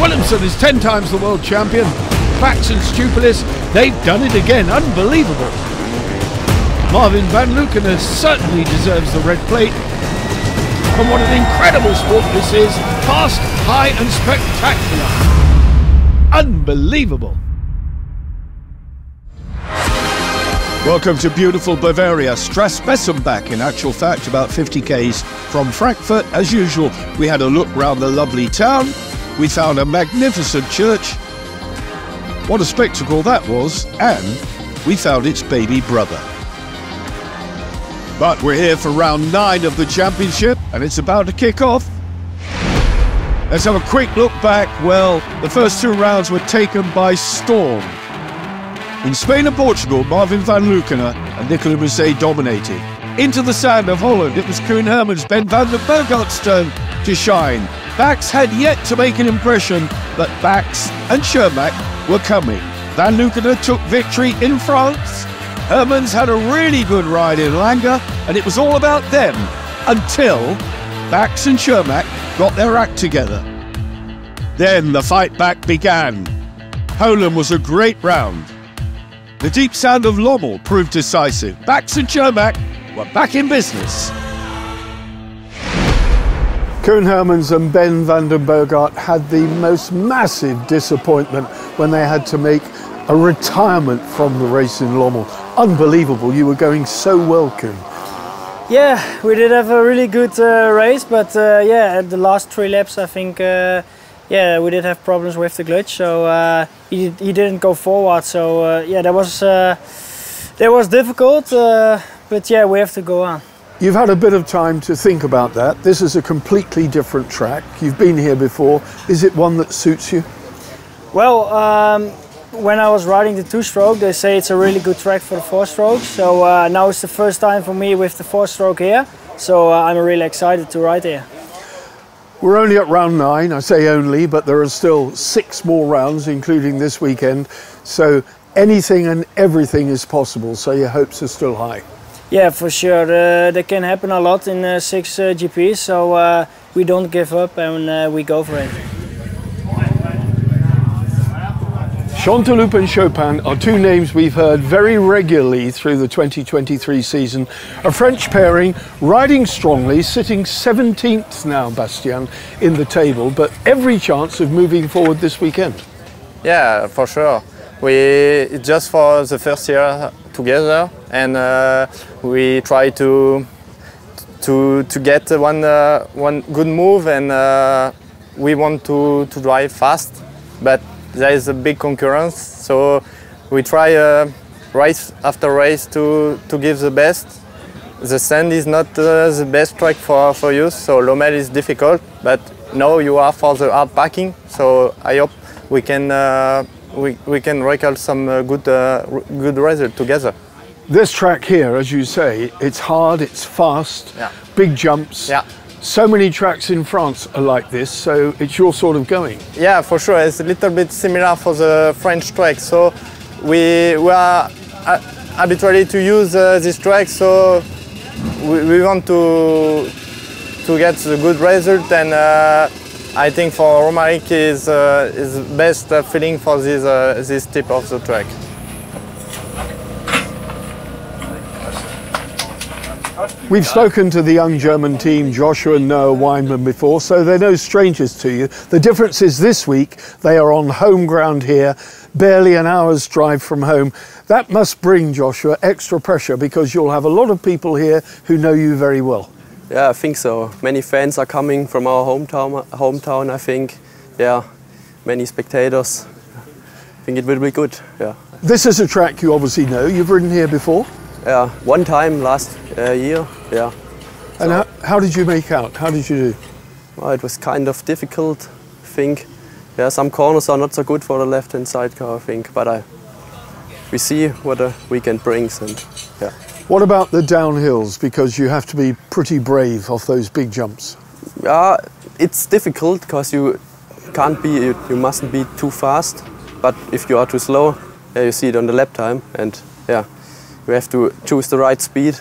Williamson is 10 times the world champion. Bax and Stupilis, they've done it again. Unbelievable. Marvin van Lukenen certainly deserves the red plate. And what an incredible sport this is. Fast, high and spectacular. Unbelievable. Welcome to beautiful Bavaria, Strassbessenbach, in actual fact about 50 k's from Frankfurt. As usual, we had a look round the lovely town. We found a magnificent church. What a spectacle that was, and we found its baby brother. But we're here for round 9 of the championship, and it's about to kick off. Let's have a quick look back. Well, the first 2 rounds were taken by storm. In Spain and Portugal, Marvin van Lukenen and Nicolas Musset dominated. Into the sand of Holland, it was Koen Hermans' Ben van den Berghart's turn to shine. Bax had yet to make an impression, but Bax and Schermack were coming. Van Lukenen took victory in France. Hermans had a really good ride in Langer, and it was all about them until Bax and Schermack got their act together. Then the fight back began. Poland was a great round. The deep sand of Lommel proved decisive. Bax and Schermack were back in business. Koen Hermans and Ben van den Berghardt had the most massive disappointment when they had to make a retirement from the race in Lommel. Unbelievable, you were going so well, Koen. Yeah, we did have a really good race, but yeah, at the last 3 laps I think yeah, we did have problems with the clutch, so he didn't go forward. So yeah, that was difficult, but yeah, we have to go on. You've had a bit of time to think about that. This is a completely different track. You've been here before. Is it one that suits you? Well, when I was riding the 2-stroke, they say it's a really good track for the 4-stroke. So now it's the first time for me with the 4-stroke here. So I'm really excited to ride here. We're only at round 9, I say only, but there are still 6 more rounds, including this weekend. So anything and everything is possible, so your hopes are still high. Yeah, for sure. There can happen a lot in 6 GPs, so we don't give up and we go for it. Chanteloup and Chopin are 2 names we've heard very regularly through the 2023 season. A French pairing, riding strongly, sitting 17th now, Bastien, in the table, but every chance of moving forward this weekend. Yeah, for sure. It's just for the first year together, and we try to get one good move, and we want to drive fast, but there is a big concurrence, so we try race after race to give the best. The sand is not the best track for you, so Lommel is difficult, but now you are for the hard packing, so I hope we can record some good result together. This track here, as you say, it's hard, it's fast, yeah. Big jumps. Yeah. So many tracks in France are like this, so it's your sort of going. Yeah, for sure. It's a little bit similar for the French track. So we are habitually to use this track, so we want to get the good result, and I think for Romaric is best feeling for this tip of the track. We've spoken to the young German team, Joshua and Noah Weinman, before, so they're no strangers to you. The difference is this week, they are on home ground here, barely an hour's drive from home. That must bring, Joshua, extra pressure because you'll have a lot of people here who know you very well. Yeah, I think so. Many fans are coming from our hometown, I think. Yeah, many spectators. I think it will be good, yeah. This is a track you obviously know. You've ridden here before? Yeah, one time last year, yeah. And so, how did you make out? How did you do? Well, it was kind of difficult, I think. Yeah, some corners are not so good for the left-hand sidecar, I think, but we see what the weekend brings, and yeah. What about the downhills? Because you have to be pretty brave off those big jumps. Yeah, it's difficult because you mustn't be too fast, but if you are too slow, yeah, you see it on the lap time, and yeah. You have to choose the right speed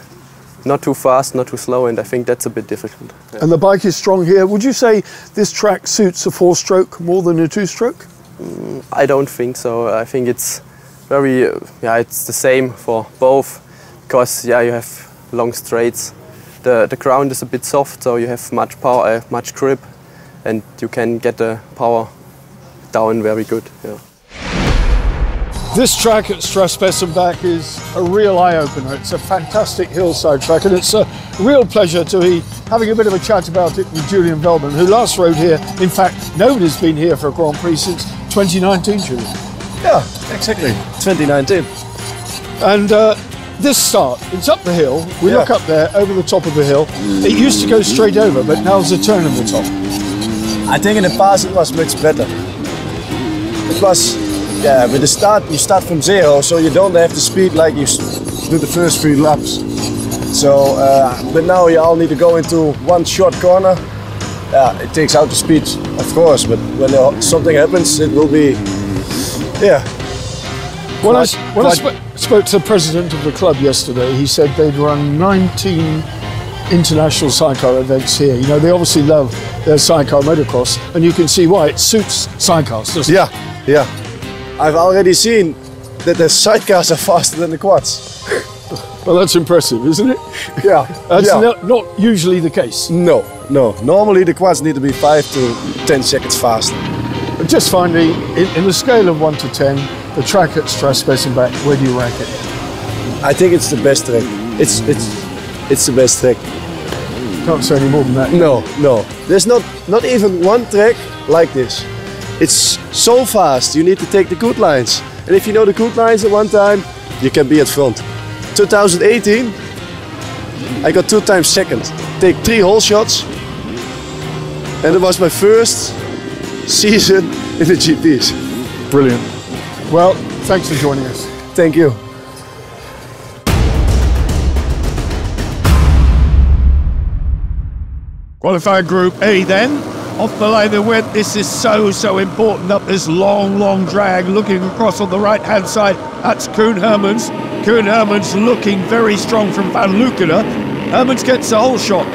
not too fast, not too slow, and I think that's a bit difficult. Yeah. And the bike is strong here. Would you say this track suits a 4-stroke more than a 2-stroke? I don't think so. I think it's very, it's the same for both, because you have long straights. The ground is a bit soft, so you have much power, much grip, and you can get the power down very good. Yeah. This track at Strassbessenbach is a real eye-opener. It's a fantastic hillside track, and it's a real pleasure to be having a bit of a chat about it with Julian Veldman, who last rode here. In fact, nobody's been here for a Grand Prix since 2019, Julian. Yeah, exactly, 2019. And this start, it's up the hill. We look up there, over the top of the hill. It used to go straight over, but now there's a turn on the top. I think in the past it was much better. It was, with the start, you start from 0, so you don't have the speed like you do the first 3 laps. So, but now you all need to go into one short corner. It takes out the speed, of course, but when something happens, it will be, When I spoke to the president of the club yesterday, he said they'd run 19 international sidecar events here. You know, they obviously love their sidecar motocross, and you can see why it suits sidecars, doesn't it? Yeah. I've already seen that the sidecars are faster than the quads. Well, that's impressive, isn't it? Yeah. That's not usually the case. No. Normally the quads need to be 5 to 10 seconds faster. But just finally, in the scale of 1 to 10, the track at Strassbessenbach, where do you rank it? I think it's the best track. It's the best track. Can't say any more than that. No. There's not even one track like this. It's so fast, you need to take the good lines. And if you know the good lines at one time, you can be at front. 2018, I got 2 times second. Take 3 hole shots. And it was my first season in the GPs. Brilliant. Well, thanks for joining us. Thank you. Qualifying Group A then. Off the line they went. This is so important up this long drag. Looking across on the right-hand side, that's Koen Hermans. Koen Hermans looking very strong from Van Lukenen. Hermans gets a whole shot.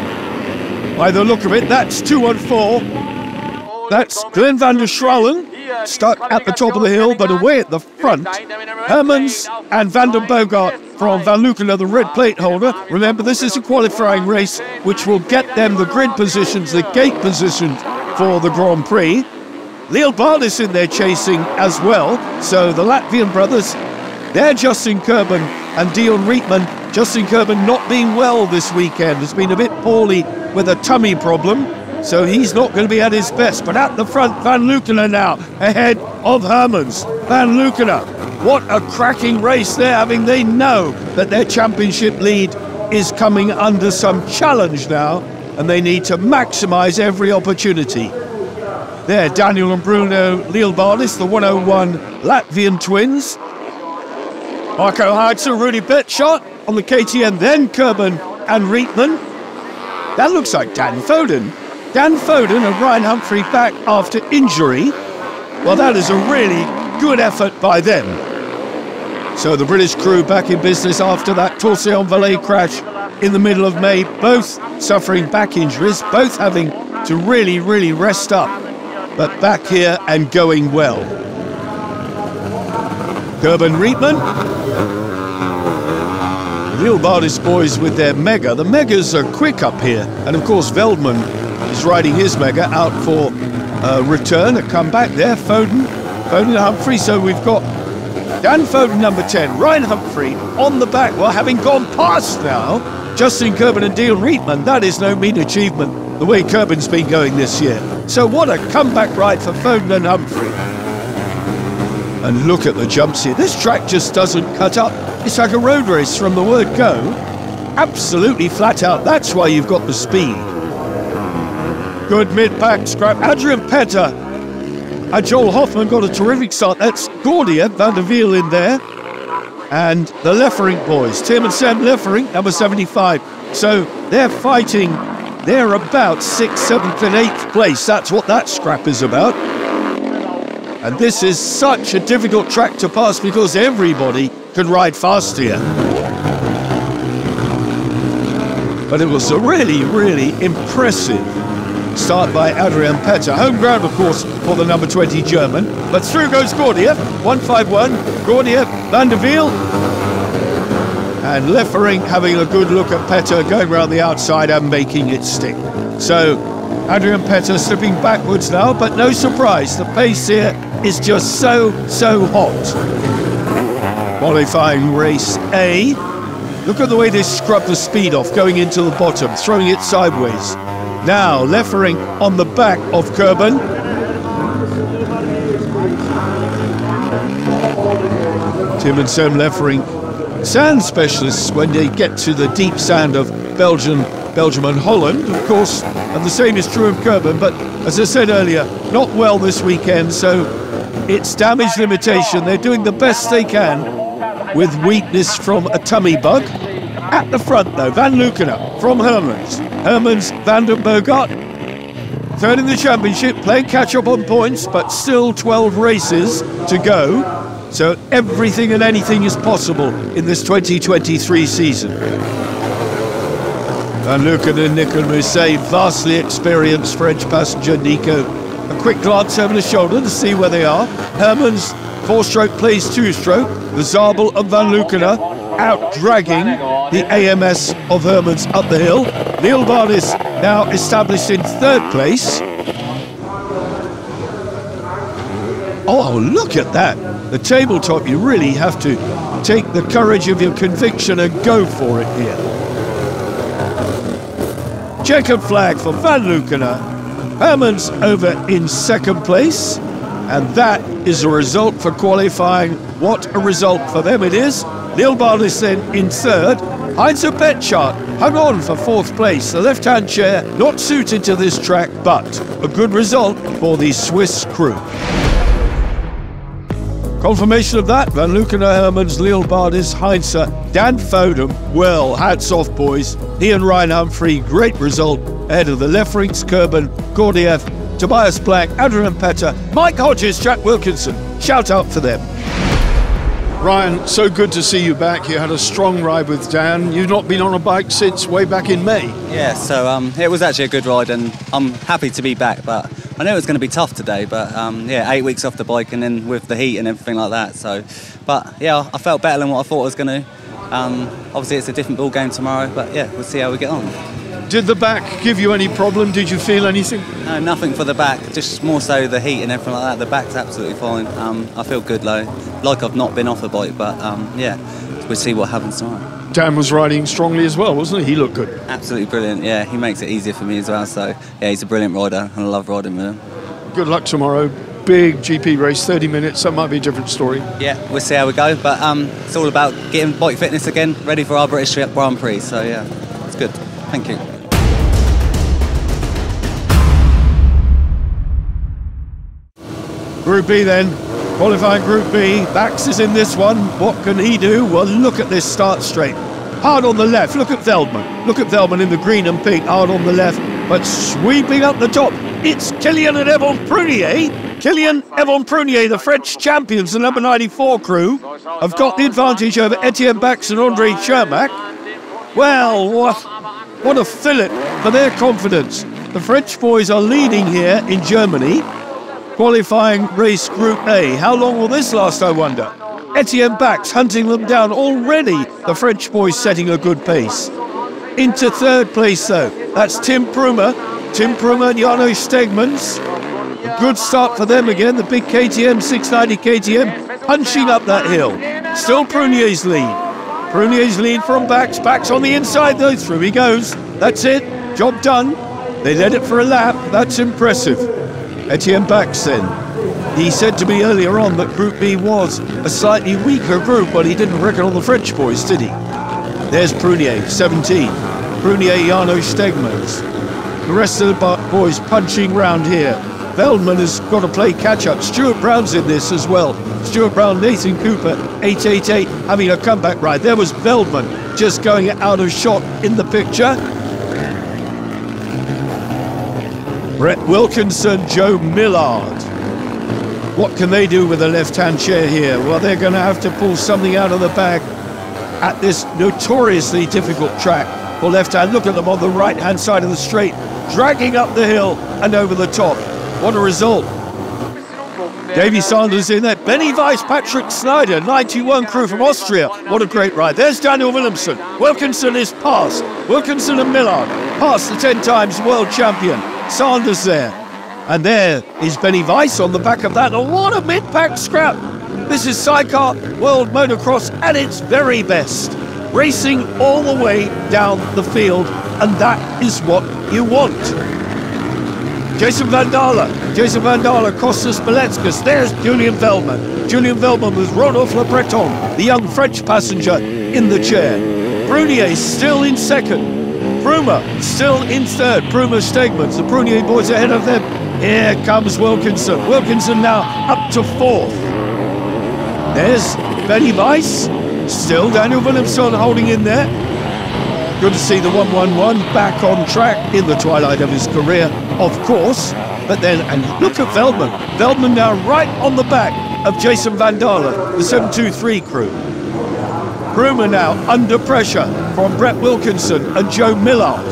By the look of it, that's 2 on 4. That's Glenn van der Schrouwen, stuck at the top of the hill, but away at the front. Hermans and Van den Bogart from Van Lukenen, the red plate holder. Remember, this is a qualifying race, which will get them the grid positions, the gate positions for the Grand Prix. Leal Barnes in there chasing as well. So the Latvian brothers, they're Justin Kerben and Dion Rietman. Justin Kerben not being well this weekend, has been a bit poorly with a tummy problem. So he's not going to be at his best. But at the front, Van Lukenen now, ahead of Hermans. Van Lukenen, what a cracking race they're having. They know that their championship lead is coming under some challenge now, and they need to maximise every opportunity. There, Daniel and Bruno Leal Barnes, the 101 Latvian twins. Marco Heitzer, Rudy Betshot on the KTM, then Kerben and Rietman. That looks like Dan Foden. Dan Foden and Ryan Humphrey back after injury. Well, that is a really good effort by them. So the British crew back in business after that Torsion-Valais crash in the middle of May, both suffering back injuries, both having to really rest up, but back here and going well. Kerben Rietman. Leal Barnes boys with their Mega. The Megas are quick up here, and of course Veldman is riding his Mega out for a return, a comeback there. Foden and Humphrey. So we've got Dan Foden, number 10, Ryan Humphrey on the back. Well, having gone past now Justin Kerben and Dion Rietman, that is no mean achievement, the way Kerben's been going this year. So what a comeback ride for Foden and Humphrey. And look at the jumps here. This track just doesn't cut up. It's like a road race from the word go. Absolutely flat out. That's why you've got the speed. Good mid-pack scrap. Adrian Petter and Joel Hoffman got a terrific start. That's Gordia, Van der Wiel in there. And the Leffering boys, Tim and Sam Leffering, number 75. So they're fighting. They're about 6th, 7th and 8th place. That's what that scrap is about. And this is such a difficult track to pass because everybody can ride fast here. but it was a really, really impressive start by Adrian Petter. Home ground, of course, for the number 20 German. But through goes Gordiev, 151. Gordiev, Van der Wiel. And Leffering having a good look at Petter, going round the outside and making it stick. So Adrian Petter slipping backwards now, but no surprise. The pace here is just so hot. Qualifying race A. Look at the way they scrub the speed off, going into the bottom, throwing it sideways. Now, Leffering on the back of Kerben. Tim and Sam Leffering, sand specialists when they get to the deep sand of Belgium and Holland, of course, and the same is true of Kerben, but as I said earlier, not well this weekend, so it's damage limitation. They're doing the best they can with weakness from a tummy bug. At the front, though, Van Lukener from Hermans. Hermans, Van den Bogart, third in the championship, playing catch-up on points, but still 12 races to go. So everything and anything is possible in this 2023 season. Van Lukener and Nico Mousset, vastly experienced French passenger Nico. A quick glance over the shoulder to see where they are. Hermans, 4-stroke plays 2-stroke. The Zabel of Van Lukener out dragging the AMS of Hermans up the hill. Leelbard is now established in 3rd place. Oh, look at that. The tabletop, you really have to take the courage of your conviction and go for it here. Checkered flag for Van Lukener. Hermans over in 2nd place. And that is a result for qualifying. What a result for them it is. Leelbard is then in 3rd. Heinz Petschart hung on for 4th place. The left-hand chair not suited to this track, but a good result for the Swiss crew. Confirmation of that, Van Lukener, Hermans, Leelbard is Heinz, Dan Fodem. Well, hats off, boys. He and Ryan Humphrey, great result ahead of the Lefferings, Kerben, Gordiev, Tobias Black, Adrian Petter, Mike Hodges, Jack Wilkinson. Shout out for them. Ryan, so good to see you back. You had a strong ride with Dan. You've not been on a bike since way back in May. Yeah, so it was actually a good ride, and I'm happy to be back, but I know it was going to be tough today, but yeah, 8 weeks off the bike and then with the heat and everything like that. So, but yeah, I felt better than what I thought I was going to. Obviously, it's a different ball game tomorrow, but yeah, we'll see how we get on. Did the back give you any problem? Did you feel anything? No, nothing for the back, just more so the heat and everything like that. The back's absolutely fine. I feel good though, like I've not been off the bike, but yeah, we'll see what happens tomorrow. Dan was riding strongly as well, wasn't he? He looked good. Absolutely brilliant, yeah. He makes it easier for me as well, so yeah, he's a brilliant rider and I love riding with him. Good luck tomorrow. Big GP race, 30 minutes, that might be a different story. Yeah, we'll see how we go, but it's all about getting bike fitness again, ready for our British Grand Prix, so yeah, it's good. Thank you. Group B then, qualifying Group B. Bax is in this one. What can he do? Well, look at this start straight. Hard on the left, look at Veldman. Look at Veldman in the green and pink, hard on the left, but sweeping up the top. It's Kilian and Yvon Prunier. Kilian, Yvon Prunier, the French champions, the number 94 crew, have got the advantage over Etienne Bax and André Chermak. Well, what a fillip for their confidence. The French boys are leading here in Germany. Qualifying race Group A. How long will this last, I wonder? Etienne Bax hunting them down already. The French boys setting a good pace. Into 3rd place though. That's Tim Prumer. Tim Prumer and Jarno Stegmans. A good start for them again. The big KTM, 690 KTM, punching up that hill. Still Prunier's lead. Prunier's lead from Bax. Bax on the inside though. Through he goes. That's it. Job done. They led it for a lap. That's impressive. Etienne Bax then. He said to me earlier on that Group B was a slightly weaker group, but he didn't reckon on the French boys, did he? There's Prunier, 17. Prunier, Jarno Stegmans. The rest of the boys punching round here. Veldman has got to play catch-up. Stuart Brown's in this as well. Stuart Brown, Nathan Cooper, 888, having a comeback ride. There was Veldman just going out of shot in the picture. Brett Wilkinson, Joe Millard. What can they do with the left-hand chair here? Well, they're going to have to pull something out of the bag at this notoriously difficult track. or left hand. Look at them on the right hand side of the straight, dragging up the hill and over the top. What a result. Davy Sanders in there. Benny Weiss, Patrick Snyder, 91 crew from Austria. What a great ride. There's Daniel Williamson. Wilkinson is past. Wilkinson and Millard past the 10 times world champion. Sanders there. And there is Benny Weiss on the back of that. And what a mid-pack scrap. This is Sidecar World Motocross at its very best. Racing all the way down the field. And that is what you want. Jason Van Dalen, Costas Beletskas. There's Julian Veldman. Julian Veldman with Rodolphe Le Breton, the young French passenger in the chair. Brunier still in second. Bruma still in third. Bruma Stegmans, the Brunier boys ahead of them. Here comes Wilkinson. Wilkinson now up to fourth. There's Benny Weiss. Still Daniel Williamson holding in there. Good to see the 111 back on track in the twilight of his career, of course. But then, and look at Veldman. Veldman now right on the back of Jason Van Dalen, the 723 crew. Bruma now under pressure from Brett Wilkinson and Joe Millard.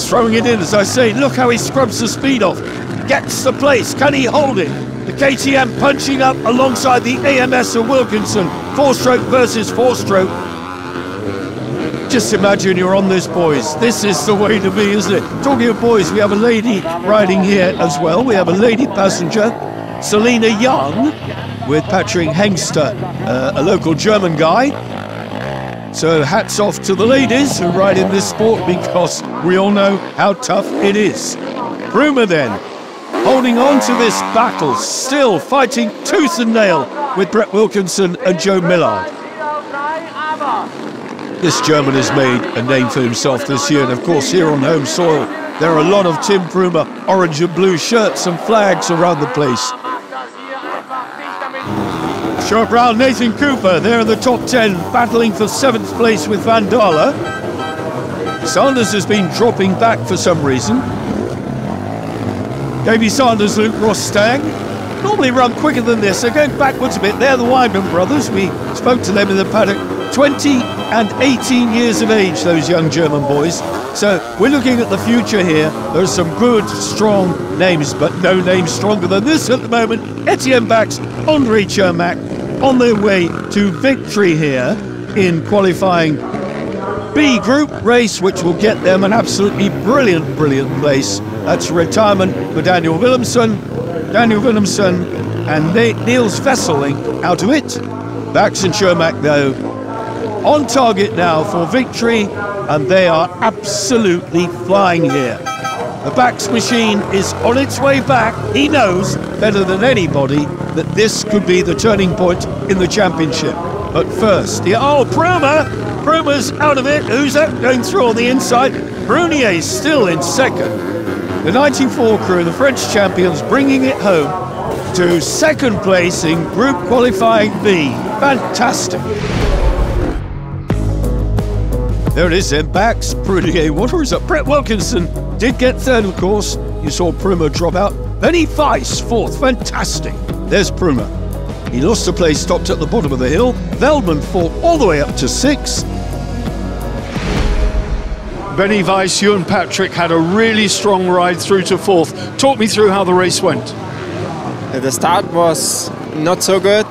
Throwing it in, as I say, look how he scrubs the speed off. Gets the place, can he hold it? The KTM punching up alongside the AMS of Wilkinson. 4-stroke versus 4-stroke. Just imagine you're on this, boys. This is the way to be, isn't it? Talking of boys, we have a lady riding here as well. We have a lady passenger, Selina Young, with Patrick Hengster, a local German guy. So hats off to the ladies who ride in this sport, because we all know how tough it is. Bruma then, holding on to this battle, still fighting tooth and nail with Brett Wilkinson and Joe Millard. This German has made a name for himself this year, and of course here on home soil there are a lot of Tim Bruma orange and blue shirts and flags around the place. Stuart Brown, Nathan Cooper, they're in the top 10, battling for 7th place with Van Dalen. Sanders has been dropping back for some reason. Davy Sanders, Luke Rostang, normally run quicker than this. They're going backwards a bit. They're the Wyman brothers. We spoke to them in the paddock. 20 and 18 years of age, those young German boys. So we're looking at the future here. There's some good, strong names, but no name stronger than this at the moment. Etienne Bax, Andre Chermak on their way to victory here in qualifying B group race, which will get them an absolutely brilliant place. That's retirement for Daniel Williamson, and Niels Vesseling out of it. Bax and Chermak, though, on target now for victory, and they are absolutely flying here. The Bax machine is on its way back. He knows better than anybody that this could be the turning point in the championship. But first, Pruma's out of it. Who's that going through on the inside? Brunier's still in second. The 94 crew, the French champions, bringing it home to second place in group qualifying B. Fantastic. There it is then, Bax, Brunier, what is up? Brett Wilkinson did get third, of course. You saw Bruma drop out. Benny Weiss, fourth, fantastic. There's Bruma. He lost the place, stopped at the bottom of the hill. Veldman fought all the way up to 6. Benny Weiss, you and Patrick had a really strong ride through to 4th. Talk me through how the race went. The start was not so good.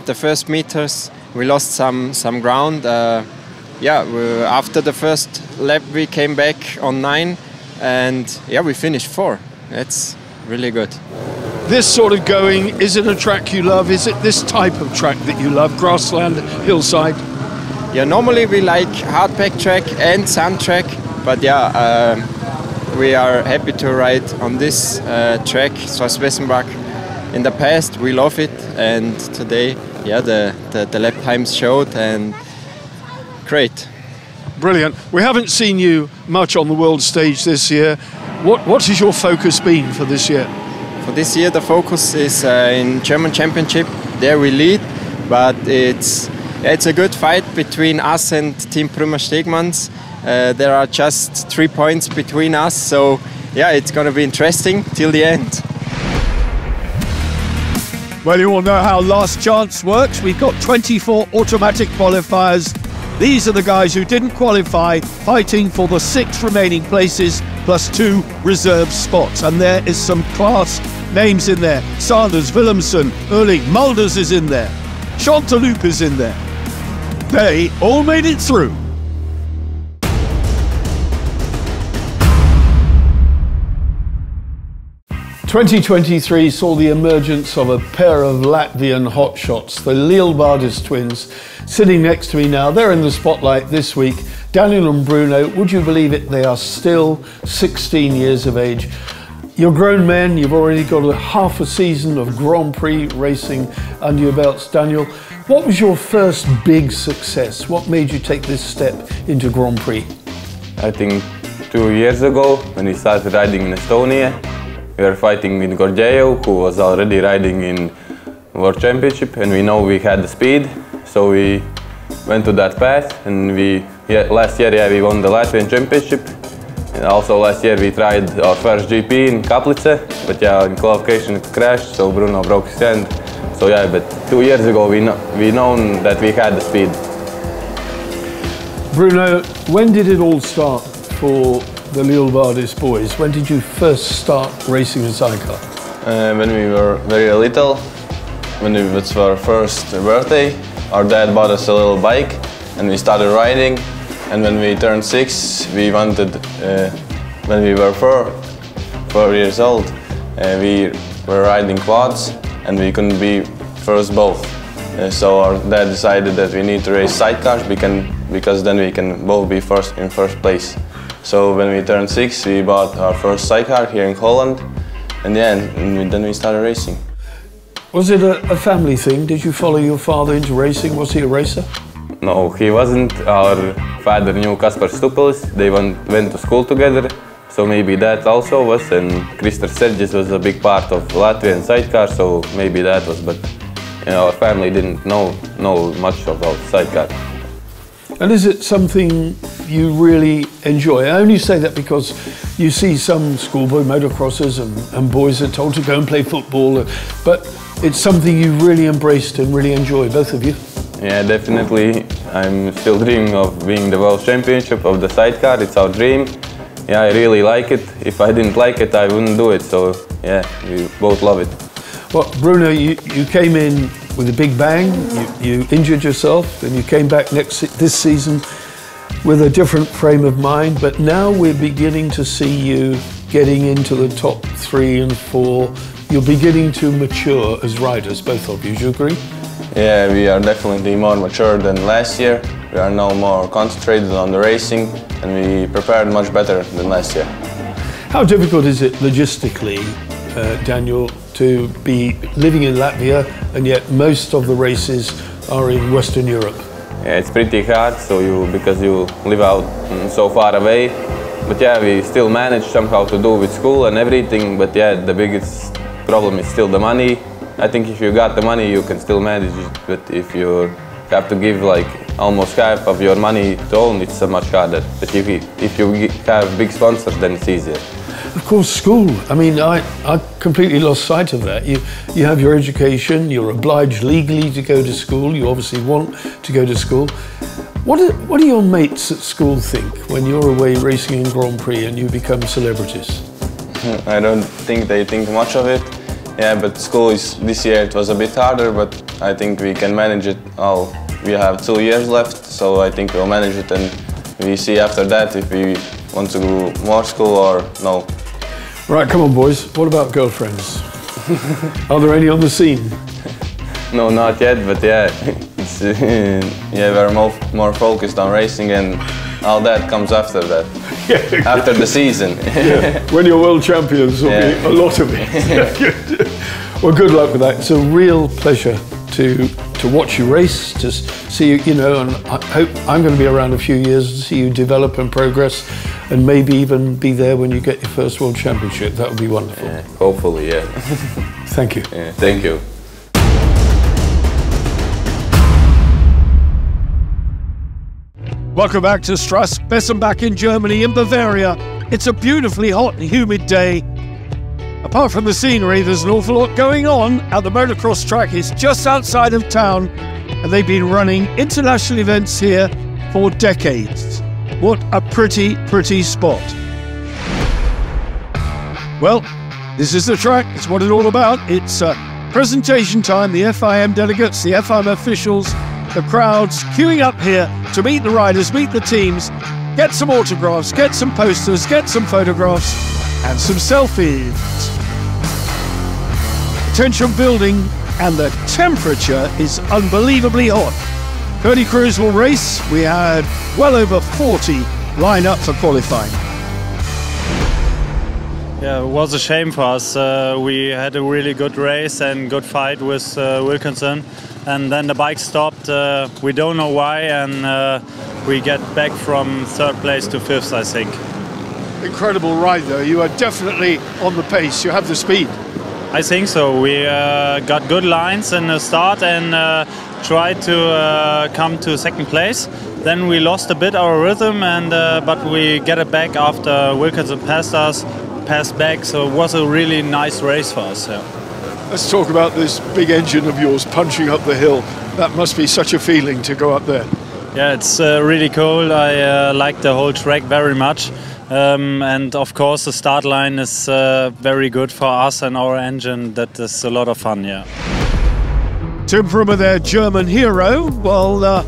The first meters we lost some ground. After the first lap we came back on 9, and we finished 4. That's really good. This sort of going, is it a track you love? Is it this type of track that you love, grassland, hillside? Yeah, normally we like hardpack track and sand track, but we are happy to ride on this track, Strassbessenbach. In the past we love it, and today the lap times showed, and great. Brilliant. We haven't seen you much on the world stage this year. What has your focus been for this year? For this year the focus is in German Championship. There we lead, but it's a good fight between us and Team Bruma Stegmans. There are just 3 points between us, so it's going to be interesting till the end. Well, you all know how last chance works. We've got 24 automatic qualifiers These are the guys who didn't qualify, fighting for the 6 remaining places plus 2 reserve spots. And there is some class names in there. Sanders, Willemsen, Erling, Mulders is in there. Chanteloup is in there. They all made it through. "2023 saw the emergence of a pair of Latvian hotshots, the Lielvārdes twins, sitting next to me now. They're in the spotlight this week. Daniel and Bruno, would you believe it, they are still 16 years of age. You're grown men, you've already got half a season of Grand Prix racing under your belts. Daniel, what was your first big success? What made you take this step into Grand Prix? I think 2 years ago, when we started riding in Estonia, we were fighting with Gordejev, who was already riding in World Championship, and we know we had the speed, so we went to that path. And last year, we won the Latvian Championship. And also last year we tried our first GP in Kaplice, but in qualification it crashed, so Bruno broke his hand. So but 2 years ago we known that we had the speed. Bruno, when did it all start for the Lielvārdes boys? When did you first start racing a sidecar? When we were very little, when it was our first birthday, our dad bought us a little bike and we started riding. And when we turned 6, we wanted, when we were 4 years old, we were riding quads and we couldn't be first both. So our dad decided that we need to race sidecars because then we can both be in first place. So when we turned 6, we bought our first sidecar here in Holland, and then we started racing. Was it a family thing? Did you follow your father into racing? Was he a racer? No, he wasn't. Our father knew Kaspars Stupelis. They went to school together, so maybe that also was. And Kristas Serģis was a big part of Latvian sidecar, so maybe that was. But our family didn't know much about sidecar. And is it something you really enjoy? I only say that because you see some schoolboy motocrossers and boys are told to go and play football, but it's something you really embraced and really enjoy, both of you. Yeah, definitely. I'm still dreaming of being the World Championship of the sidecar. It's our dream. Yeah, I really like it. If I didn't like it, I wouldn't do it. So yeah, we both love it. Well, Bruno, you came in with a big bang. You injured yourself, and you came back this season with a different frame of mind. But now we're beginning to see you getting into the top 3 and 4. You're beginning to mature as riders, both of you. Do you agree? Yeah, we are definitely more mature than last year. We are now more concentrated on the racing and we prepared much better than last year. How difficult is it logistically, Daniel, to be living in Latvia and yet most of the races are in Western Europe? Yeah, it's pretty hard because you live out so far away. But yeah, we still manage somehow to do with school and everything. But yeah, the biggest problem is still the money. I think if you got the money, you can still manage it, but if you have to give like almost half of your money to own, it's much harder. But if you have big sponsors, then it's easier. Of course, school. I mean, I completely lost sight of that. You have your education, you're obliged legally to go to school, you obviously want to go to school. What do your mates at school think when you're away racing in Grand Prix and you become celebrities? I don't think they think much of it. Yeah, but school this year it was a bit harder, but I think we can manage it all. We have 2 years left, so I think we'll manage it and we see after that if we want to do more school or no. Right, come on boys, what about girlfriends? Are there any on the scene? No, not yet, but yeah, we're more focused on racing and all that comes after that. Yeah, after the season. Yeah. When you're world champions, there'll be a lot of it. Well, good luck with that. It's a real pleasure to watch you race, to see you, and I hope I'm going to be around a few years to see you develop and progress and maybe even be there when you get your first world championship. That would be wonderful. Yeah, hopefully, yeah. Thank you. Yeah, thank you. Welcome back to Strassbessenbach in Germany, in Bavaria. It's a beautifully hot and humid day. Apart from the scenery, there's an awful lot going on. The motocross track is just outside of town, and they've been running international events here for decades. What a pretty, pretty spot. Well, this is the track. It's what it's all about. It's presentation time. The FIM delegates, the FIM officials, the crowds queuing up here to meet the riders, meet the teams, get some autographs, get some posters, get some photographs, and some selfies. Attention building, and the temperature is unbelievably hot. 30 crews will race. We had well over 40 line up for qualifying. Yeah, it was a shame for us. We had a really good race and good fight with Wilkinson, and then the bike stopped. We don't know why, and we get back from 3rd place to 5th, I think. Incredible ride though. You are definitely on the pace. You have the speed. I think so. We got good lines in the start and tried to come to 2nd place. Then we lost a bit our rhythm, and but we get it back after Wilkinson passed us. Passed back, so it was a really nice race for us. Yeah. Let's talk about this big engine of yours punching up the hill. That must be such a feeling to go up there. Yeah, it's really cool. I like the whole track very much, and of course the start line is very good for us and our engine. That is a lot of fun. Yeah. Tim Brummer, their German hero. Well,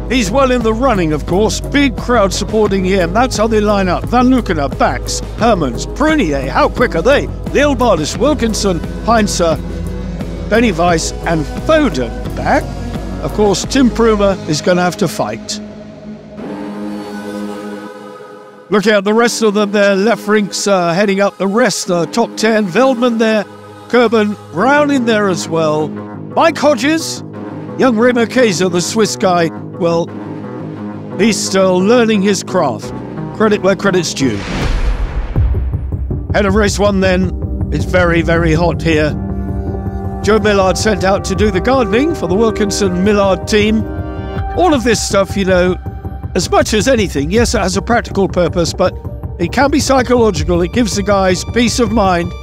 he's well in the running, of course. Big crowd supporting him. That's how they line up. Van Lukener, Bax, Hermans, Prunier. How quick are they? Lil Bardis, Wilkinson, Heinzer, Benny Weiss, and Foden back. Of course, Tim Brummer is going to have to fight. Look at the rest of them there. Lefrinks heading up the rest, top 10. Veldman there. Kerben, Brown in there as well. Mike Hodges, young Remo Kaiser, the Swiss guy. Well, he's still learning his craft. Credit where credit's due. Head of race 1 then. It's very, very hot here. Joe Millard sent out to do the gardening for the Wilkinson-Millard team. All of this stuff, you know, as much as anything, yes, it has a practical purpose, but it can be psychological. It gives the guys peace of mind.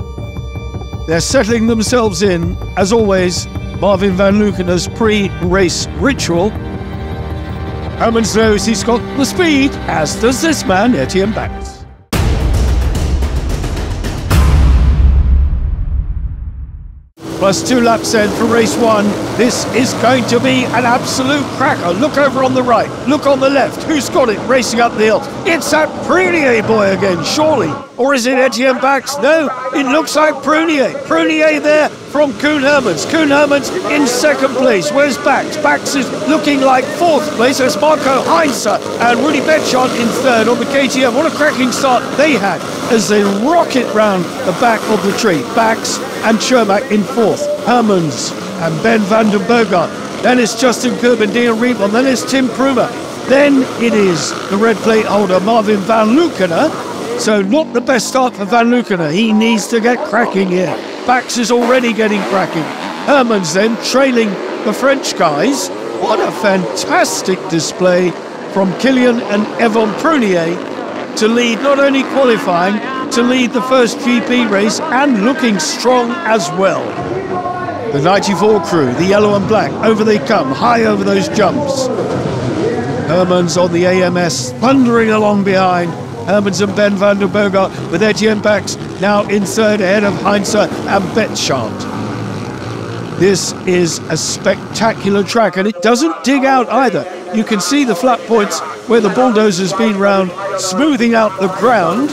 They're settling themselves in, as always, Marvin Van Lukener's pre-race ritual. Hermans knows he's got the speed, as does this man, Etienne Bax. Plus 2 laps then for race 1. This is going to be an absolute cracker. Look over on the right, look on the left. Who's got it racing up the hill? It's that Prunier boy again, surely. Or is it Etienne Bax? No, it looks like Prunier. Prunier there from Koen Hermans. Koen Hermans in 2nd place. Where's Bax? Bax is looking like 4th place. There's Marco Heinzer and Rudy Betchon in 3rd on the KTM. What a cracking start they had as they rocket round the back of the tree. Bax and Chermak in 4th. Hermans and Ben van den Bogart. Then it's Justin Kerben, Dean Riepman. Then it's Tim Brummer. Then it is the red plate holder Marvin Van Lukener. So not the best start for Van Lukener. He needs to get cracking here. Bax is already getting cracking. Hermans then trailing the French guys. What a fantastic display from Kilian and Yvon Prunier to lead not only qualifying, to lead the first GP race and looking strong as well. The 94 crew, the yellow and black, over they come, high over those jumps. Hermans on the AMS, thundering along behind. Hermans and Ben van den Bogart with Etienne Bax now in 3rd ahead of Heinzer and Betchant. This is a spectacular track, and it doesn't dig out either. You can see the flat points where the bulldozer's been round, smoothing out the ground.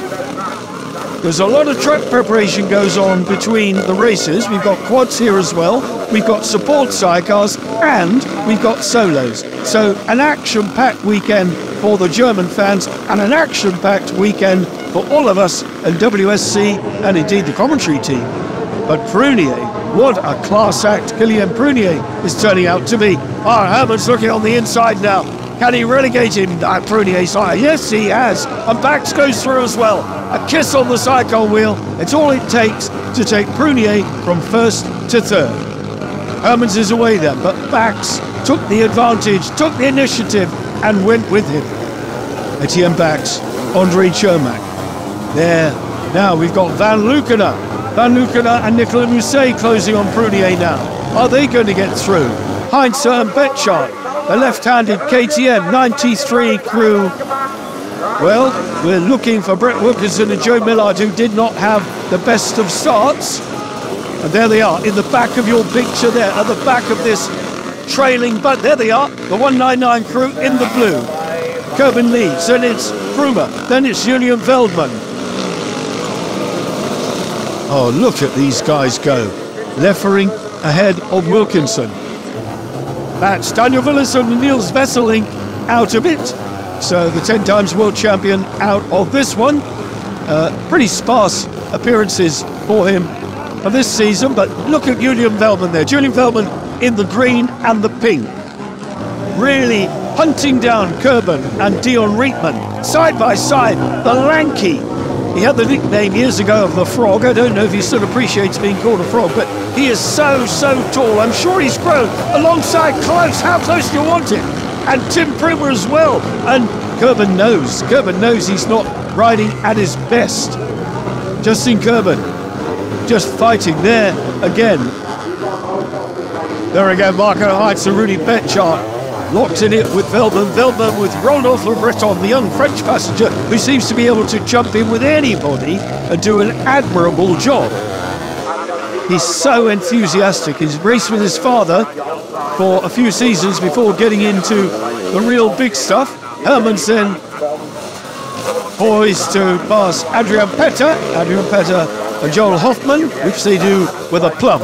There's a lot of track preparation goes on between the races. We've got quads here as well. We've got support sidecars and we've got solos. So an action-packed weekend for the German fans and an action-packed weekend for all of us at WSC and indeed the commentary team. But Prunier, what a class act Kilian Prunier is turning out to be. Hermans looking on the inside now. Can he relegate him at Prunier's side? Yes, he has. And Bax goes through as well. A kiss on the cycle wheel. It's all it takes to take Prunier from 1st to 3rd. Hermans is away then, but Bax took the advantage, took the initiative, and went with him. Etienne Bax, Andre Chermak. There, now we've got Van Lukener. Van Lukener and Nicolas Mousset closing on Prunier now. Are they going to get through? Heinzer and Betchart. the left-handed KTM 93 crew. Well, we're looking for Brett Wilkinson and Joe Millard, who did not have the best of starts. And there they are, in the back of your picture there, at the back of this trailing, but there they are, the 199 crew in the blue. Coben leads, then it's Krumer, then it's Julian Veldman. Oh, look at these guys go. Leffering ahead of Wilkinson. That's Daniel Willison and Niels Wesseling out of it. So the 10 times world champion out of this one. Pretty sparse appearances for him for this season, but look at Julian Veldman there. Julian Veldman in the green and the pink. Really hunting down Kerben and Dion Rietman. Side by side, the lanky. He had the nickname years ago of the Frog. I don't know if he still appreciates being called a frog, but he is so tall. I'm sure he's grown alongside close. How close do you want him? And Tim Primer as well. And Kerben knows he's not riding at his best. Justin Kerben just fighting there again. There again, Marco Heinz and Rudy Betchart locked in it with Veldman. Veldman with Rodolphe Le Breton, the young French passenger who seems to be able to jump in with anybody and do an admirable job. He's so enthusiastic. He's raced with his father for a few seasons before getting into the real big stuff. Hermansen poised to pass Adrian Petter and Joel Hoffman, which they do with a plum.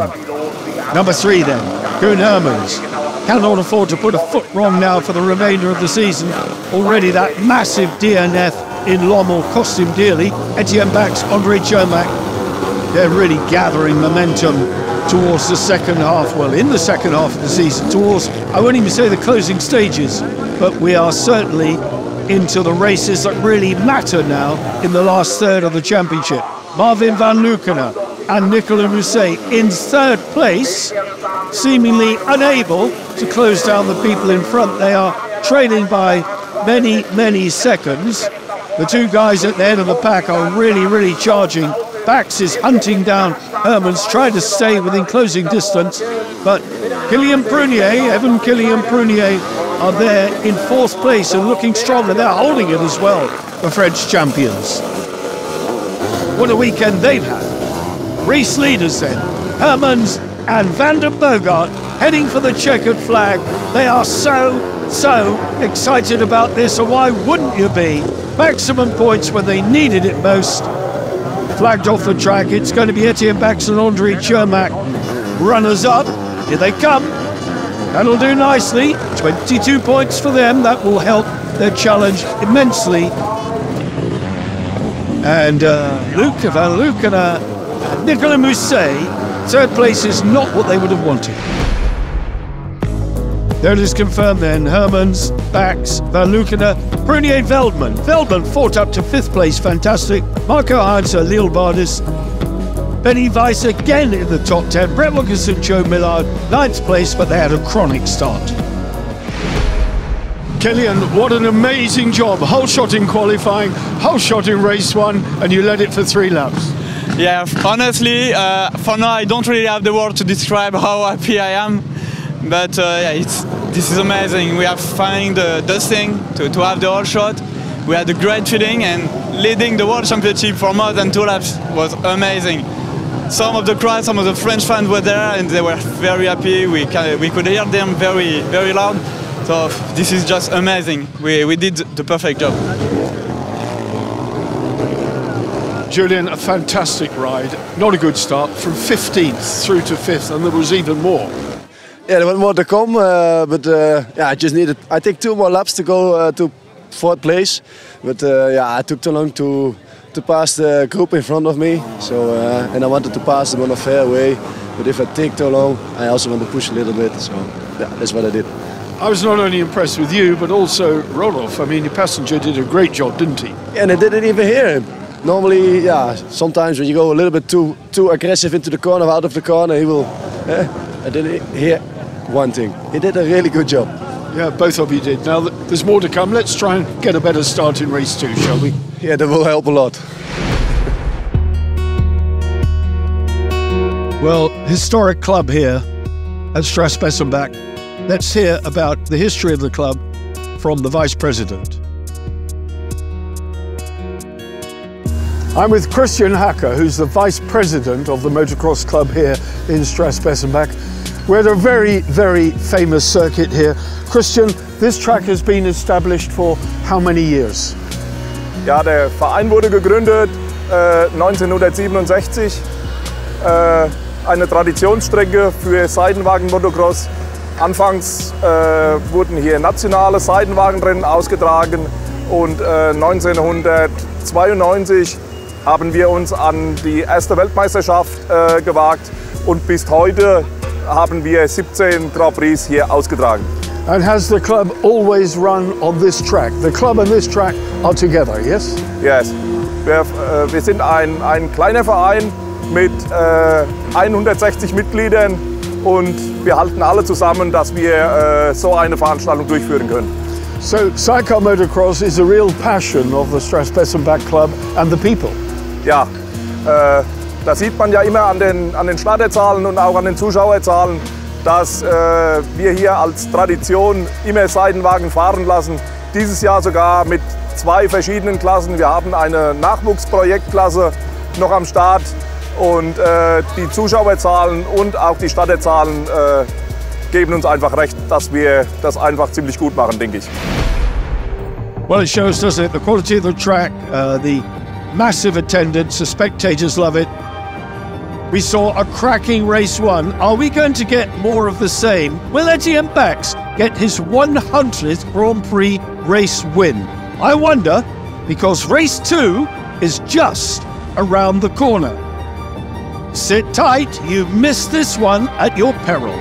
Number 3 then, Koen Hermans. Cannot afford to put a foot wrong now for the remainder of the season. Already that massive DNF in Lommel cost him dearly. Etienne Bax, Andre Chomac, they're really gathering momentum towards the second half. Well, in the second half of the season, towards, I won't even say the closing stages, but we are certainly into the races that really matter now in the last third of the championship. Marvin van Leeuwenaar and Nicolas Mousset in third place, seemingly unable to close down the people in front. They are trailing by many seconds. The two guys at the end of the pack are really charging. Bax is hunting down Hermans, trying to stay within closing distance, but Evan Kilian Prunier are there in fourth place and looking strong, and they're holding it as well, the French champions. What a weekend they've had. Race leaders then, Hermans and Van der Bogart heading for the checkered flag. They are so excited about this, and why wouldn't you be? Maximum points when they needed it most. Flagged off the track, it's going to be Etienne Bax and Andre Chomac. Runners up, here they come. That'll do nicely, 22 points for them. That will help their challenge immensely. And Luc van Leeuwenaar and Nicolas Mousset, third place is not what they would have wanted. There it is confirmed then, Hermans, Bax, van Leeuwenaar, Prunier, Veldman. Veldman fought up to fifth place, fantastic. Marco Heinz, Lille Bardis, Benny Weiss again in the top 10. Brett Wilkinson, Joe Millard, ninth place, but they had a chronic start. Kilian, what an amazing job. Whole shot in qualifying, whole shot in race 1, and you led it for 3 laps. Yeah, honestly, for now I don't really have the word to describe how happy I am. But yeah, this is amazing. We are finding the thing to have the whole shot. We had a great feeling, and leading the World Championship for more than 2 laps was amazing. Some of the crowd, some of the French fans were there, and they were very happy. We could hear them very loud. So this is just amazing. We did the perfect job. Julian, a fantastic ride. Not a good start, from 15th through to 5th, and there was even more. Yeah, there was more to come, but yeah, I just needed, I think, 2 more laps to go to 4th place. But yeah, I took too long to pass the group in front of me. So and I wanted to pass them on a fair way. But if I take too long, I also want to push a little bit. So yeah, that's what I did. I was not only impressed with you, but also Rodolphe. I mean, your passenger did a great job, didn't he? Yeah, and I didn't even hear him. Normally, yeah, sometimes when you go a little bit too aggressive into the corner, out of the corner, he will. I didn't hear one thing. He did a really good job. Yeah, both of you did. Now, there's more to come. Let's try and get a better start in race 2, shall we? Yeah, that will help a lot. Well, historic club here at Strassbessenbach. Let's hear about the history of the club from the Vice President. I'm with Christian Hacker, who's the Vice President of the Motocross Club here in Strassbessenbach. We're at a very, very famous circuit here. Christian, this track has been established for how many years? Ja, der Verein wurde gegründet 1967. Eine Traditionsstrecke für Seidenwagen-Motocross. Anfangs wurden hier nationale Seidenwagenrennen ausgetragen und 1992 haben wir uns an die erste Weltmeisterschaft gewagt und bis heute haben wir 17 Grand Prix hier ausgetragen. And has the club always run on this track? The club and this track are together, yes? Yes. Wir sind ein kleiner Verein mit 160 Mitgliedern und wir halten alle zusammen, dass wir so eine Veranstaltung durchführen können. So Sidecar Motocross is a real passion of the Strassbessenbach Club and the people. Ja, das sieht man ja immer an den Starterzahlen und auch an den Zuschauerzahlen, dass wir hier als Tradition immer Seidenwagen fahren lassen. Dieses Jahr sogar mit 2 verschiedenen Klassen. Wir haben eine Nachwuchsprojektklasse noch am Start und die Zuschauerzahlen und auch die Starterzahlen geben uns einfach recht, dass wir das einfach ziemlich gut machen, denke ich. Well, it shows, doesn't it, the quality of the track, the massive attendance, the spectators love it. We saw a cracking race 1. Are we going to get more of the same? Will Etienne Bax get his 100th Grand Prix race win? I wonder, because race 2 is just around the corner. Sit tight, you missed this one at your peril.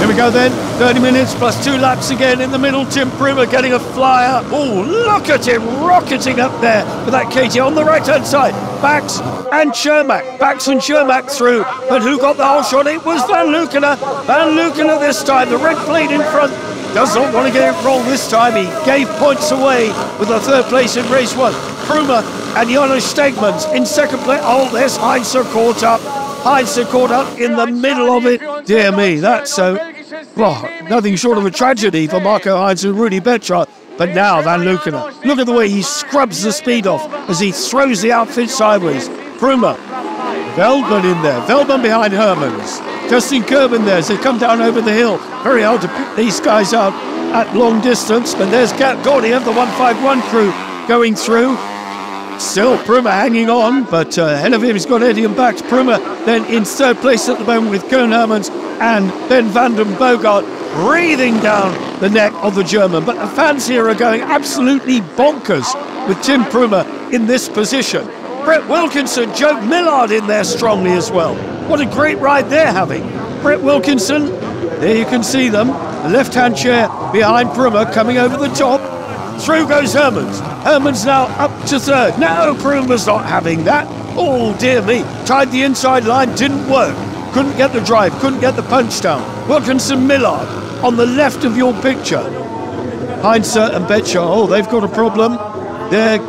We go then, 30 minutes plus 2 laps again in the middle. Tim Pruma getting a flyer. Oh, look at him rocketing up there with that KT on the right hand side. Bax and Schermack. Bax and Schermack through. But who got the whole shot? It was Van Lukener. Van Lukener this time. The red plate in front. Does not want to get it wrong this time. He gave points away with the 3rd place in race 1. Pruma and Jonas Stegmans in 2nd place. Oh, there's Heinzer caught up. Heinzer caught up in the middle of it. Dear me, that's so... Well, nothing short of a tragedy for Marco Heinz and Rudy Betra. But now Van Lukener. Look at the way he scrubs the speed off as he throws the outfit sideways. Pruma. Veldman in there. Veldman behind Hermans. Justin Kerben there as they come down over the hill. Very hard to pick these guys out at long distance. But there's Kat Gordy of the 151 crew going through. Still Pruma hanging on, but ahead of him he's got Eddie and Bax. Pruma then in 3rd place at the moment with Koen Hermans and Ben van den Bogart breathing down the neck of the German. But the fans here are going absolutely bonkers with Tim Pruma in this position. Brett Wilkinson, Joe Millard in there strongly as well. What a great ride they're having. Brett Wilkinson, there you can see them. The left-hand chair behind Pruma coming over the top. Through goes Hermans. Hermans now up to 3rd. No, Pruma's not having that. Oh, dear me. Tried the inside line, didn't work. Couldn't get the drive, couldn't get the punch down. Wilkinson Millard on the left of your picture. Heinzer and Betcher, oh, they've got a problem. Their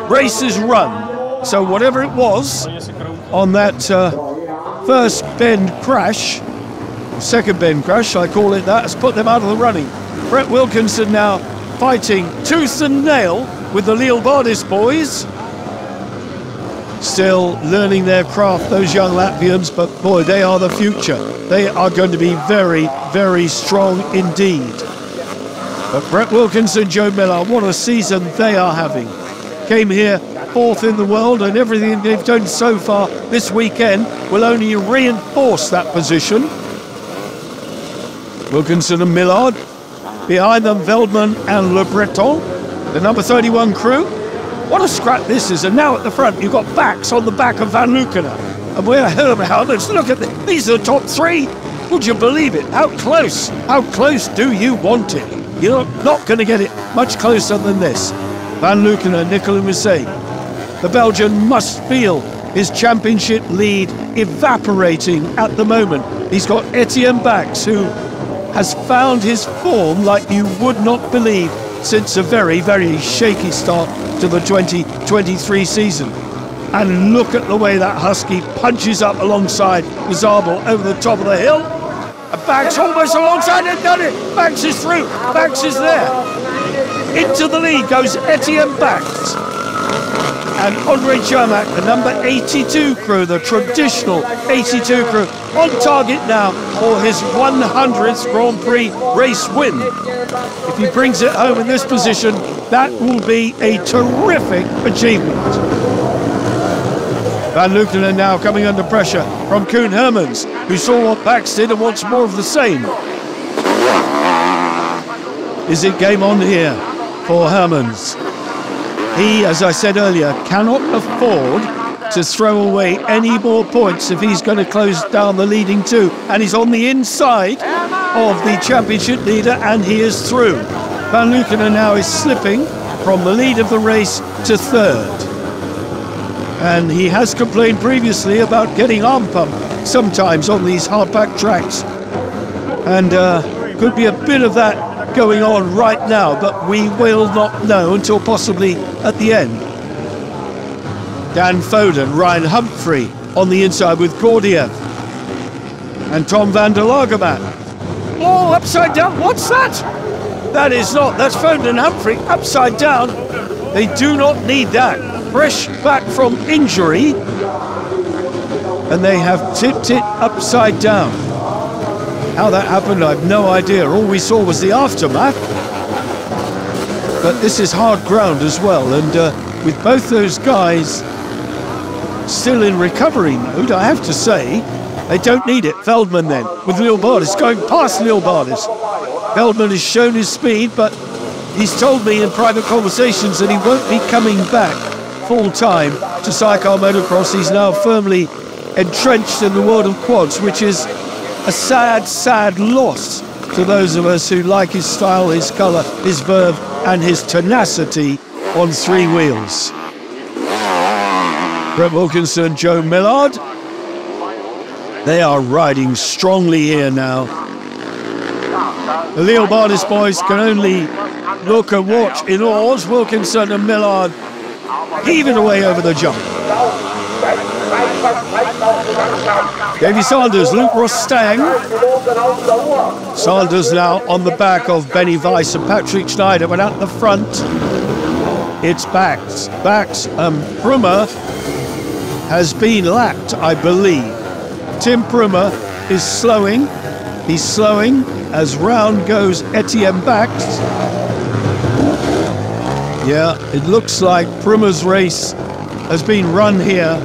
race is run. So whatever it was on that first bend crash, 2nd bend crash, I call it that, has put them out of the running. Brett Wilkinson now fighting tooth and nail with the Lille Bardis boys. Still learning their craft, those young Latvians, but boy, they are the future. They are going to be very, very strong indeed. But Brett Wilkinson, Joe Miller, what a season they are having. Came here 4th in the world, and everything they've done so far this weekend will only reinforce that position. Wilkinson and Millard. Behind them, Veldman and Le Breton, the number 31 crew. What a scrap this is. And now at the front, you've got Bax on the back of Van Lukener. And we're Hermans. Look at this. These are the top 3. Would you believe it? How close do you want it? You're not going to get it much closer than this. Van Lukener, Nicolas Musset. The Belgian must feel his championship lead evaporating at the moment. He's got Etienne Bax, who has found his form like you would not believe since a very, very shaky start to the 2023 season. And look at the way that Husky punches up alongside Zabel over the top of the hill. And Bax almost alongside it, done it. Bax is through, Bax is there. Into the lead goes Etienne Bax. And Andre Cermak, the number 82 crew, the traditional 82 crew, on target now for his 100th Grand Prix race win. If he brings it home in this position, that will be a terrific achievement. Van Lukkenen now coming under pressure from Koen Hermans, who saw what Bax did and wants more of the same. Is it game on here for Hermans? He, as I said earlier, cannot afford to throw away any more points if he's going to close down the leading two. And he's on the inside of the championship leader, and he is through. Van Lukkenen now is slipping from the lead of the race to third. And he has complained previously about getting arm pump sometimes on these hard-packed tracks. And could be a bit of that going on right now, but we will not know until possibly at the end. Dan Foden, Ryan Humphrey on the inside with Gordiev. And Tom van der Lagerman. Oh, upside down, what's that? That is not, that's Foden and Humphrey, upside down. They do not need that. Fresh back from injury. And they have tipped it upside down. How that happened, I have no idea. All we saw was the aftermath. But this is hard ground as well, and with both those guys still in recovery mode, I have to say, they don't need it. Veldman then, with Lil Bardis, going past Lil Bardis. Veldman has shown his speed, but he's told me in private conversations that he won't be coming back full-time to Sidecar Motocross. He's now firmly entrenched in the world of quads, which is a sad, sad loss to those of us who like his style, his colour, his verve and his tenacity on three wheels. Brett Wilkinson, Joe Millard. They are riding strongly here now. The Leo Bardis boys can only look and watch in awe. Wilkinson and Millard heaving away over the jump. Davy Sanders, Luke Rostang. Sanders now on the back of Benny Weiss and Patrick Schneider, but at the front, it's Bax. Bax and Prummer has been lapped, I believe. Tim Prummer is slowing. He's slowing as round goes Etienne Bax. Yeah, it looks like Prummer's race has been run here.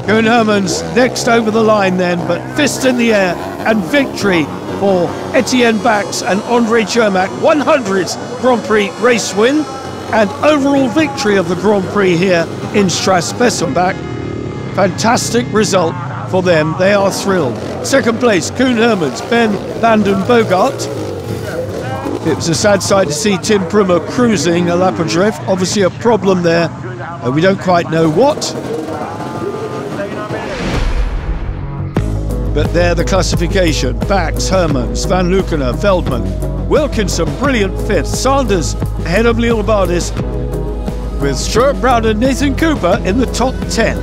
Koen Hermans next over the line then, but fist in the air and victory for Etienne Bax and Andre Cermak. 100th Grand Prix race win and overall victory of the Grand Prix here in Strassbessenbach. Fantastic result for them. They are thrilled. Second place, Koen Hermans, Ben van den Bogart. It was a sad sight to see Tim Prummer cruising a lap adrift. Obviously a problem there, and we don't quite know what. But there the classification. Bax, Hermans, Van Lukkenen, Veldman, Wilkinson, brilliant fifth. Sanders ahead of Lil Bardis, with Stuart Brown and Nathan Cooper in the top 10.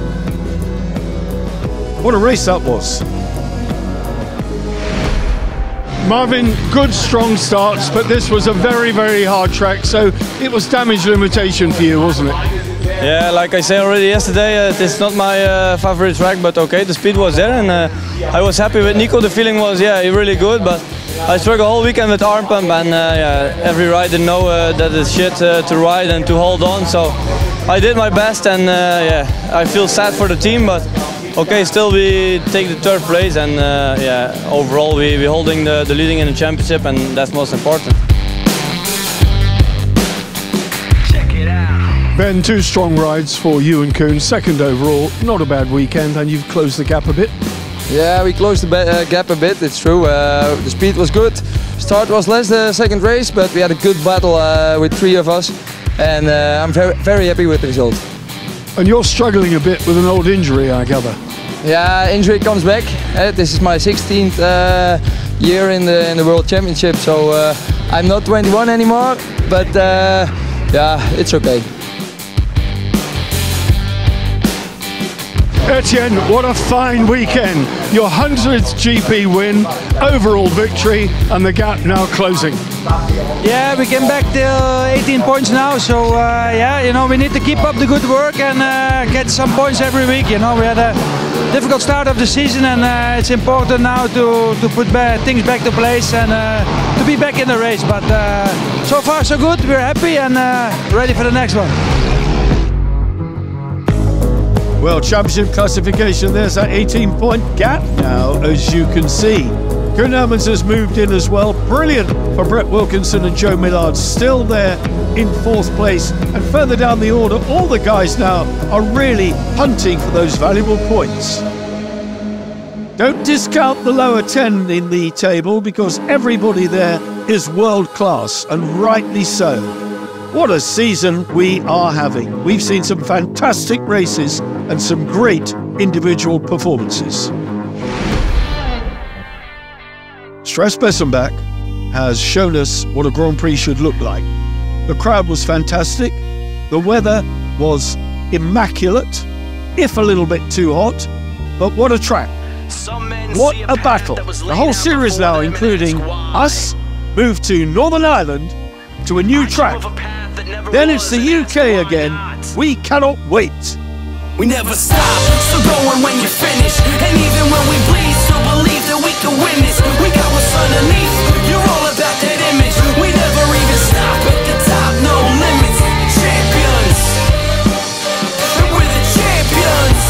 What a race that was. Marvin, good strong starts, but this was a very, very hard track, so it was damage limitation for you, wasn't it? Yeah, like I said already yesterday, it's not my favorite track, but okay, the speed was there, and I was happy with Nico. The feeling was, yeah, really good, but I struggled all weekend with arm pump, and yeah, every rider know that it's shit to ride and to hold on, so I did my best, and yeah, I feel sad for the team, but okay, still we take the third place, and yeah, overall we're holding the leading in the championship, and that's most important. Ben, two strong rides for you and Koen, second overall, not a bad weekend, and you've closed the gap a bit. Yeah, we closed the gap a bit, it's true. The speed was good, start was less the second race, but we had a good battle with three of us, and I'm very, very happy with the result. And you're struggling a bit with an old injury, I gather. Yeah, injury comes back. This is my 16th year in the World Championship, so I'm not 21 anymore, but yeah, it's okay. Etienne, what a fine weekend. Your 100th GP win, overall victory, and the gap now closing. Yeah, we came back to 18 points now, so yeah, you know, we need to keep up the good work and get some points every week. You know, we had a difficult start of the season, and it's important now to put things back to place and to be back in the race. But so far so good, we're happy and ready for the next one. Well, championship classification, there's that 18-point gap now, as you can see. Koen Hermans has moved in as well. Brilliant for Brett Wilkinson and Joe Millard, still there in 4th place. And further down the order, all the guys now are really hunting for those valuable points. Don't discount the lower 10 in the table, because everybody there is world class, and rightly so. What a season we are having. We've seen some fantastic races and some great individual performances. Strassbessenbach has shown us what a Grand Prix should look like. The crowd was fantastic. The weather was immaculate, if a little bit too hot, but what a track. What a battle. The whole series now, including us, moved to Northern Ireland to a new track. Then it's the UK again. We cannot wait. We never stop, still going when you finish. And even when we bleed, still believe that we can win this. We got what's underneath, you're all about that image. We never even stop at the top, no limits. Champions, and we're the champions.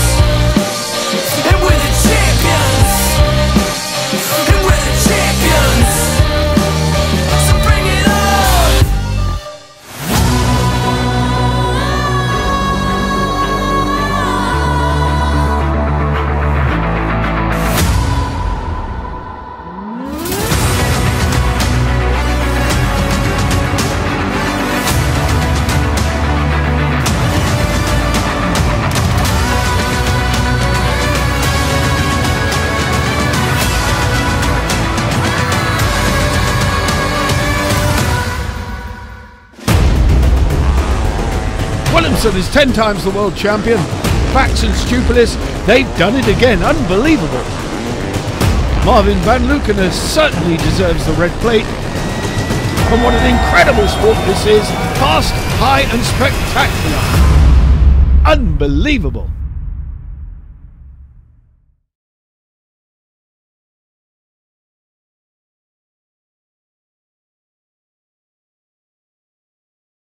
And we're the champions. And we're the champions. So bring it on. Williamson is 10 times the world champion. Bax and Stupilis, they've done it again. Unbelievable. Marvin van Lukenen certainly deserves the red plate. And what an incredible sport this is. Fast, high and spectacular. Unbelievable.